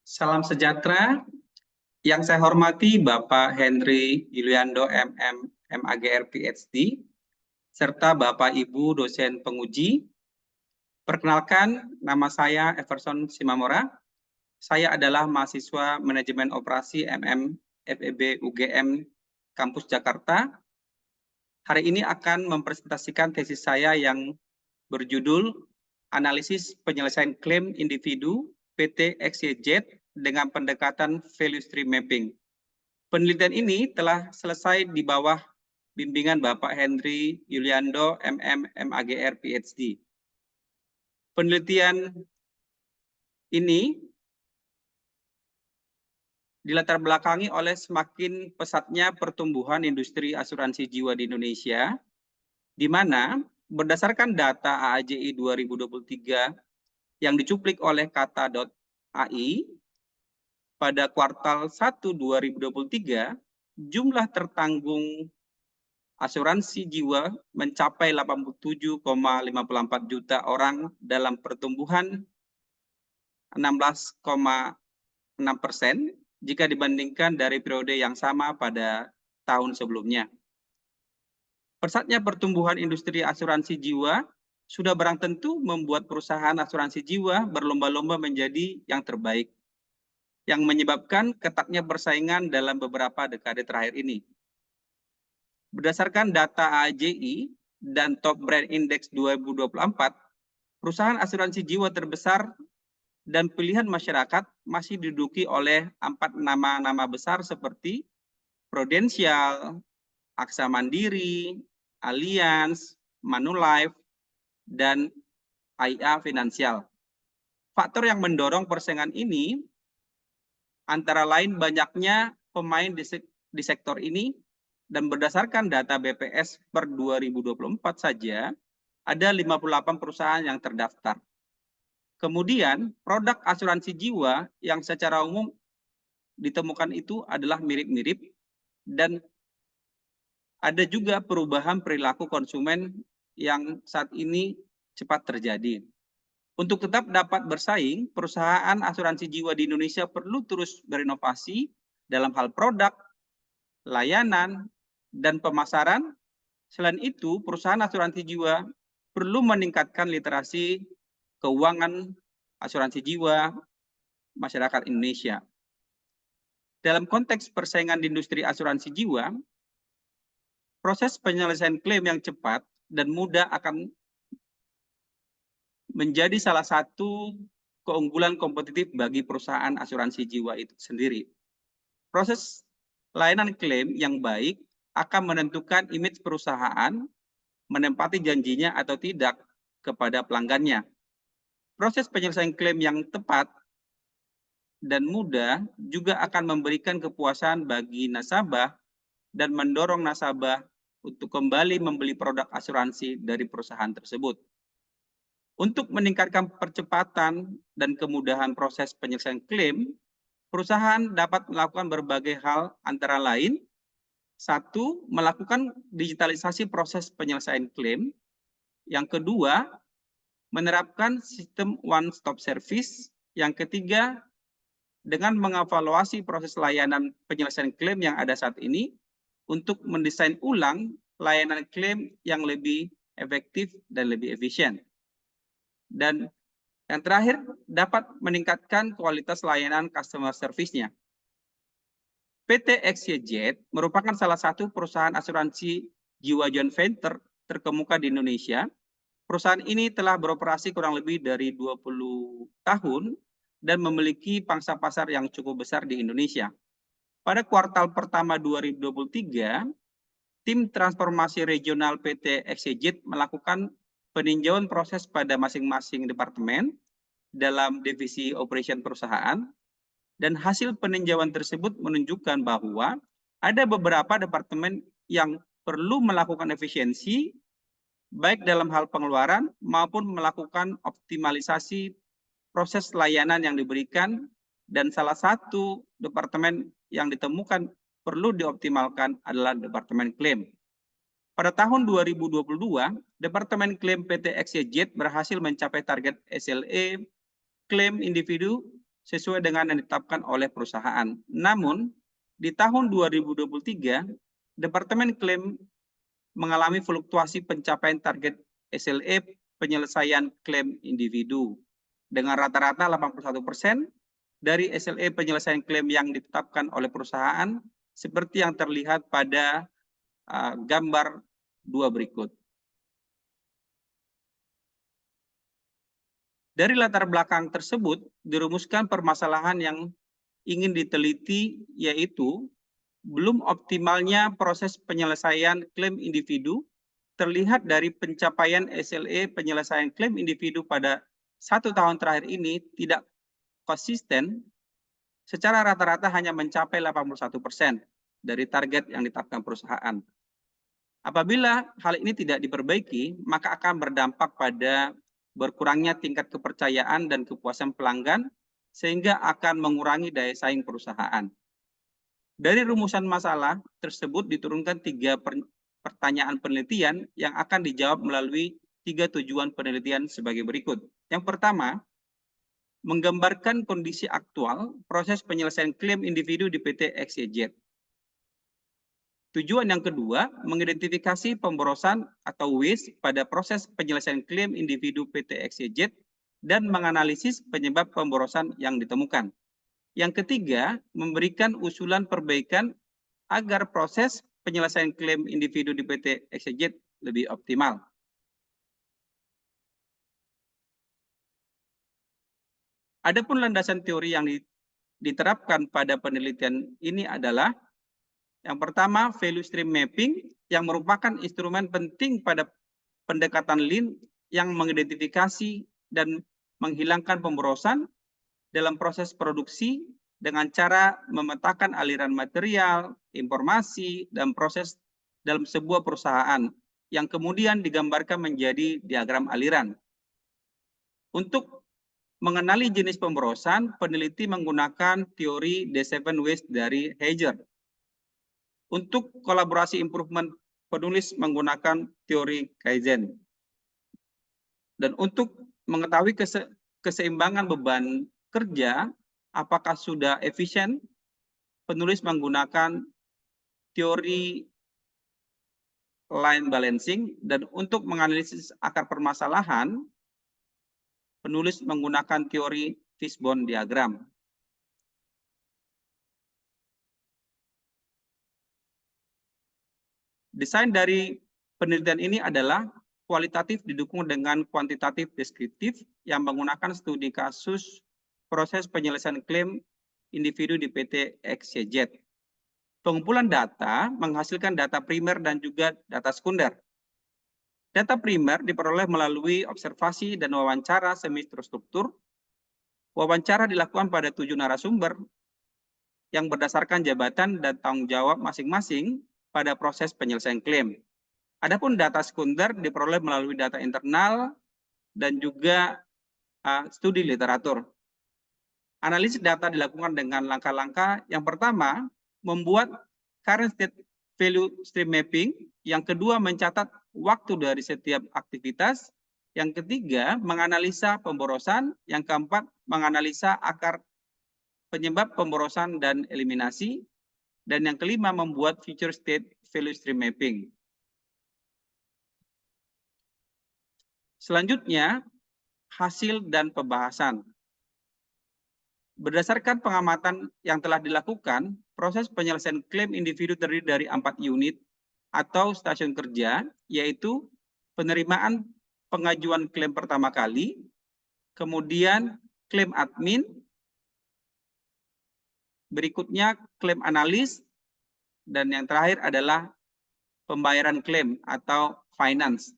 Salam sejahtera. Yang saya hormati Bapak Henry Yuliando MM, MAGR PhD, serta Bapak Ibu dosen penguji. Perkenalkan, nama saya Everson Simamora. Saya adalah mahasiswa Manajemen Operasi MM FEB UGM Kampus Jakarta. Hari ini akan mempresentasikan tesis saya yang berjudul Analisis Penyelesaian Klaim Individu PT XYZ dengan pendekatan Value Stream Mapping. Penelitian ini telah selesai di bawah bimbingan Bapak Henry Yuliando MM MAGR PhD. Penelitian ini dilatar belakangi oleh semakin pesatnya pertumbuhan industri asuransi jiwa di Indonesia, di mana berdasarkan data AAJI 2023 yang dicuplik oleh kata.ai, pada kuartal 1 2023, jumlah tertanggung asuransi jiwa mencapai 87,54 juta orang dalam pertumbuhan 16,6% jika dibandingkan dari periode yang sama pada tahun sebelumnya. Pesatnya pertumbuhan industri asuransi jiwa sudah barang tentu membuat perusahaan asuransi jiwa berlomba-lomba menjadi yang terbaik, yang menyebabkan ketatnya persaingan dalam beberapa dekade terakhir ini. Berdasarkan data AAJI dan Top Brand Index 2024, perusahaan asuransi jiwa terbesar dan pilihan masyarakat masih diduduki oleh 4 nama-nama besar seperti Prudential, Aksa Mandiri, Allianz, Manulife, dan AIA Financial. Faktor yang mendorong persaingan ini antara lain banyaknya pemain di sektor ini, dan berdasarkan data BPS per 2024 saja, ada 58 perusahaan yang terdaftar. Kemudian, produk asuransi jiwa yang secara umum ditemukan itu adalah mirip-mirip, dan ada juga perubahan perilaku konsumen yang saat ini cepat terjadi. Untuk tetap dapat bersaing, perusahaan asuransi jiwa di Indonesia perlu terus berinovasi dalam hal produk, layanan, dan pemasaran. Selain itu, perusahaan asuransi jiwa perlu meningkatkan literasi keuangan asuransi jiwa masyarakat Indonesia. Dalam konteks persaingan di industri asuransi jiwa, proses penyelesaian klaim yang cepat dan mudah akan menjadi salah satu keunggulan kompetitif bagi perusahaan asuransi jiwa itu sendiri. Proses layanan klaim yang baik akan menentukan image perusahaan menempati janjinya atau tidak kepada pelanggannya. Proses penyelesaian klaim yang tepat dan mudah juga akan memberikan kepuasan bagi nasabah dan mendorong nasabah untuk kembali membeli produk asuransi dari perusahaan tersebut. Untuk meningkatkan percepatan dan kemudahan proses penyelesaian klaim, perusahaan dapat melakukan berbagai hal, antara lain, 1. Melakukan digitalisasi proses penyelesaian klaim. Yang kedua, menerapkan sistem one-stop service. Yang ketiga, dengan mengevaluasi proses layanan penyelesaian klaim yang ada saat ini untuk mendesain ulang layanan klaim yang lebih efektif dan lebih efisien. Dan yang terakhir, dapat meningkatkan kualitas layanan customer service-nya. PT XYZ merupakan salah satu perusahaan asuransi jiwa joint venture terkemuka di Indonesia. Perusahaan ini telah beroperasi kurang lebih dari 20 tahun dan memiliki pangsa pasar yang cukup besar di Indonesia. Pada kuartal pertama 2023, tim transformasi regional PT XYZ melakukan peninjauan proses pada masing-masing departemen dalam divisi operation perusahaan, dan hasil peninjauan tersebut menunjukkan bahwa ada beberapa departemen yang perlu melakukan efisiensi, baik dalam hal pengeluaran maupun melakukan optimalisasi proses layanan yang diberikan, dan salah satu departemen yang ditemukan perlu dioptimalkan adalah departemen klaim. Pada tahun 2022, Departemen Klaim PT XYZ berhasil mencapai target SLA klaim individu sesuai dengan yang ditetapkan oleh perusahaan. Namun, di tahun 2023, Departemen Klaim mengalami fluktuasi pencapaian target SLA penyelesaian klaim individu dengan rata-rata 81% dari SLA penyelesaian klaim yang ditetapkan oleh perusahaan seperti yang terlihat pada gambar 2 berikut. Dari latar belakang tersebut dirumuskan permasalahan yang ingin diteliti, yaitu belum optimalnya proses penyelesaian klaim individu terlihat dari pencapaian SLA penyelesaian klaim individu pada 1 tahun terakhir ini tidak konsisten, secara rata-rata hanya mencapai 81% dari target yang ditetapkan perusahaan. Apabila hal ini tidak diperbaiki, maka akan berdampak pada berkurangnya tingkat kepercayaan dan kepuasan pelanggan, sehingga akan mengurangi daya saing perusahaan. Dari rumusan masalah tersebut diturunkan 3 pertanyaan penelitian yang akan dijawab melalui 3 tujuan penelitian sebagai berikut. Yang pertama, menggambarkan kondisi aktual proses penyelesaian klaim individu di PT XYZ. Tujuan yang kedua, mengidentifikasi pemborosan atau waste pada proses penyelesaian klaim individu PT XYZ dan menganalisis penyebab pemborosan yang ditemukan. Yang ketiga, memberikan usulan perbaikan agar proses penyelesaian klaim individu di PT XYZ lebih optimal. Adapun landasan teori yang diterapkan pada penelitian ini adalah yang pertama, value stream mapping yang merupakan instrumen penting pada pendekatan Lean yang mengidentifikasi dan menghilangkan pemborosan dalam proses produksi dengan cara memetakan aliran material, informasi, dan proses dalam sebuah perusahaan yang kemudian digambarkan menjadi diagram aliran. Untuk mengenali jenis pemborosan, peneliti menggunakan teori The 7 Ways dari Heiger. Untuk kolaborasi improvement, penulis menggunakan teori Kaizen. Dan untuk mengetahui keseimbangan beban kerja, apakah sudah efisien, penulis menggunakan teori line balancing. Dan untuk menganalisis akar permasalahan, penulis menggunakan teori fishbone diagram. Desain dari penelitian ini adalah kualitatif didukung dengan kuantitatif deskriptif yang menggunakan studi kasus proses penyelesaian klaim individu di PT XYZ. Pengumpulan data menghasilkan data primer dan juga data sekunder. Data primer diperoleh melalui observasi dan wawancara semi-terstruktur. Wawancara dilakukan pada 7 narasumber yang berdasarkan jabatan dan tanggung jawab masing-masing pada proses penyelesaian klaim. Adapun data sekunder diperoleh melalui data internal dan juga studi literatur. Analisis data dilakukan dengan langkah-langkah. Yang pertama, membuat current state value stream mapping. Yang kedua, mencatat waktu dari setiap aktivitas. Yang ketiga, menganalisa pemborosan. Yang keempat, menganalisa akar penyebab pemborosan dan eliminasi. Dan yang kelima, membuat future state value stream mapping. Selanjutnya, hasil dan pembahasan. Berdasarkan pengamatan yang telah dilakukan, proses penyelesaian klaim individu terdiri dari 4 unit atau stasiun kerja, yaitu penerimaan pengajuan klaim pertama kali, kemudian klaim admin, berikutnya klaim analis, dan yang terakhir adalah pembayaran klaim atau finance,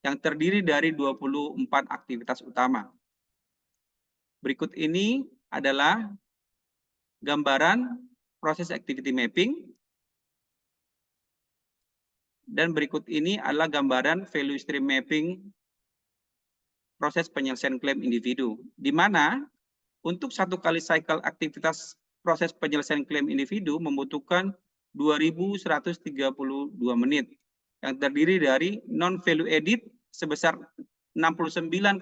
yang terdiri dari 24 aktivitas utama. Berikut ini adalah gambaran proses activity mapping. Dan berikut ini adalah gambaran value stream mapping proses penyelesaian klaim individu. Di mana untuk 1 kali cycle aktivitas proses penyelesaian klaim individu membutuhkan 2.132 menit. Yang terdiri dari non-value edit sebesar 69,18%,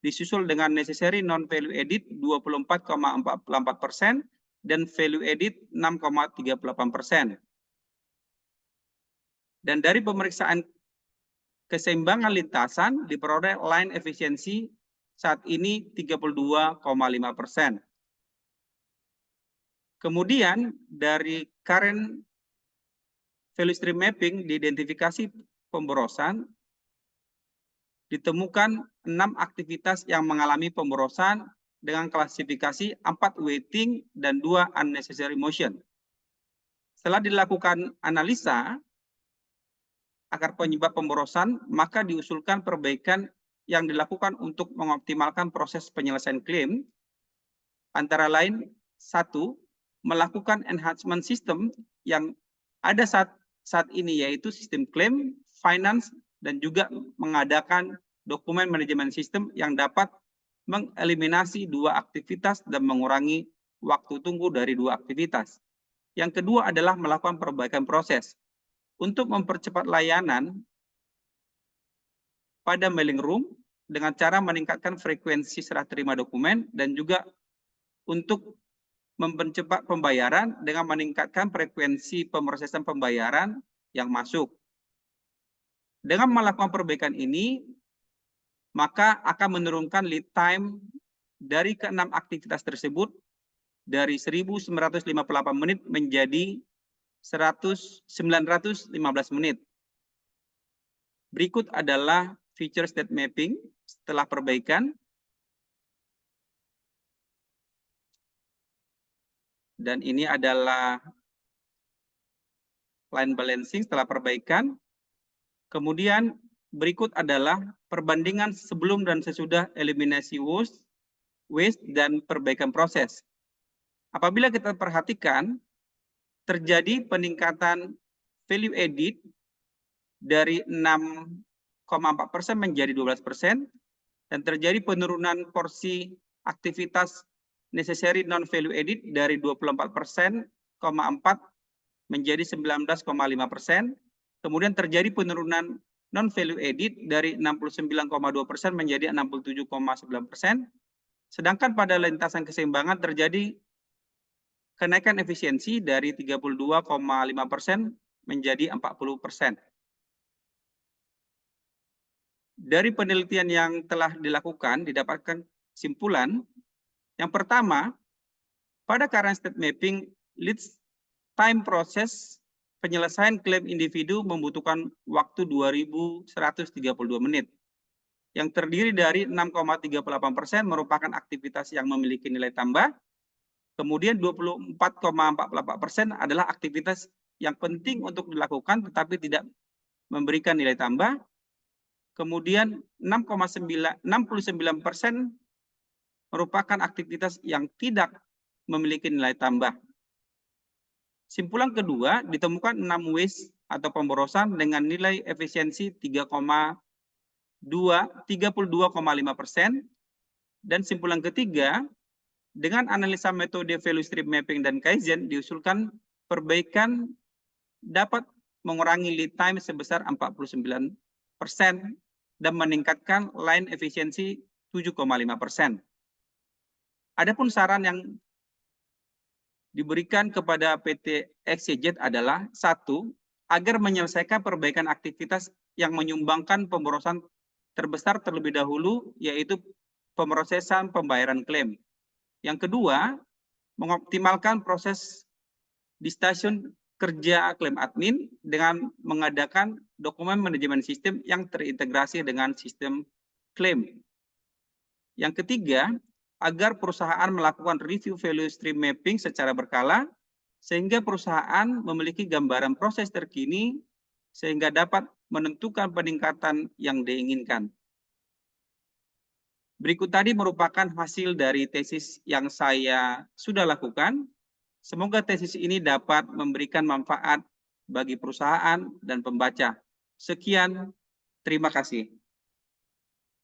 disusul dengan necessary non-value added 24,44% dan value added 6,38%. Dan dari pemeriksaan keseimbangan lintasan diperoleh line efisiensi saat ini 32,5%. Kemudian dari current value stream mapping diidentifikasi pemborosan, ditemukan 6 aktivitas yang mengalami pemborosan dengan klasifikasi 4 waiting dan 2 unnecessary motion. Setelah dilakukan analisa agar penyebab pemborosan, maka diusulkan perbaikan yang dilakukan untuk mengoptimalkan proses penyelesaian klaim, antara lain 1, melakukan enhancement system yang ada saat ini, yaitu sistem klaim, finance, dan juga mengadakan dokumen manajemen sistem yang dapat mengeliminasi 2 aktivitas dan mengurangi waktu tunggu dari 2 aktivitas. Yang kedua adalah melakukan perbaikan proses untuk mempercepat layanan pada mailing room dengan cara meningkatkan frekuensi serah terima dokumen dan juga untuk mempercepat pembayaran dengan meningkatkan frekuensi pemrosesan pembayaran yang masuk. Dengan melakukan perbaikan ini, maka akan menurunkan lead time dari ke-6 aktivitas tersebut dari 1958 menit menjadi 915 menit. Berikut adalah feature state mapping setelah perbaikan. Dan ini adalah line balancing setelah perbaikan. Kemudian berikut adalah perbandingan sebelum dan sesudah eliminasi waste dan perbaikan proses. Apabila kita perhatikan, terjadi peningkatan value added dari 6,4% menjadi 12%, dan terjadi penurunan porsi aktivitas necessary non-value added dari 24,4% menjadi 19,5%. Kemudian terjadi penurunan non-value added dari 69,2% menjadi 67,9%. Sedangkan pada lintasan keseimbangan terjadi kenaikan efisiensi dari 32,5% menjadi 40%. Dari penelitian yang telah dilakukan, didapatkan kesimpulan. Yang pertama, pada current state mapping, lead time proses penyelesaian klaim individu membutuhkan waktu 2.132 menit. Yang terdiri dari 6,38% merupakan aktivitas yang memiliki nilai tambah. Kemudian 24,44% adalah aktivitas yang penting untuk dilakukan tetapi tidak memberikan nilai tambah. Kemudian 69% merupakan aktivitas yang tidak memiliki nilai tambah. Simpulan kedua, ditemukan 6 waste atau pemborosan dengan nilai efisiensi 32,5%. Dan simpulan ketiga, dengan analisa metode value stream mapping dan Kaizen, diusulkan perbaikan dapat mengurangi lead time sebesar 49% dan meningkatkan line efisiensi 7,5%. Adapun saran yang diberikan kepada PT XYZ adalah 1, agar menyelesaikan perbaikan aktivitas yang menyumbangkan pemborosan terbesar terlebih dahulu, yaitu pemrosesan pembayaran klaim. Yang kedua, mengoptimalkan proses di stasiun kerja klaim admin dengan mengadakan dokumen manajemen sistem yang terintegrasi dengan sistem klaim. Yang ketiga, agar perusahaan melakukan review value stream mapping secara berkala, sehingga perusahaan memiliki gambaran proses terkini, sehingga dapat menentukan peningkatan yang diinginkan. Berikut tadi merupakan hasil dari tesis yang saya sudah lakukan. Semoga tesis ini dapat memberikan manfaat bagi perusahaan dan pembaca. Sekian, terima kasih.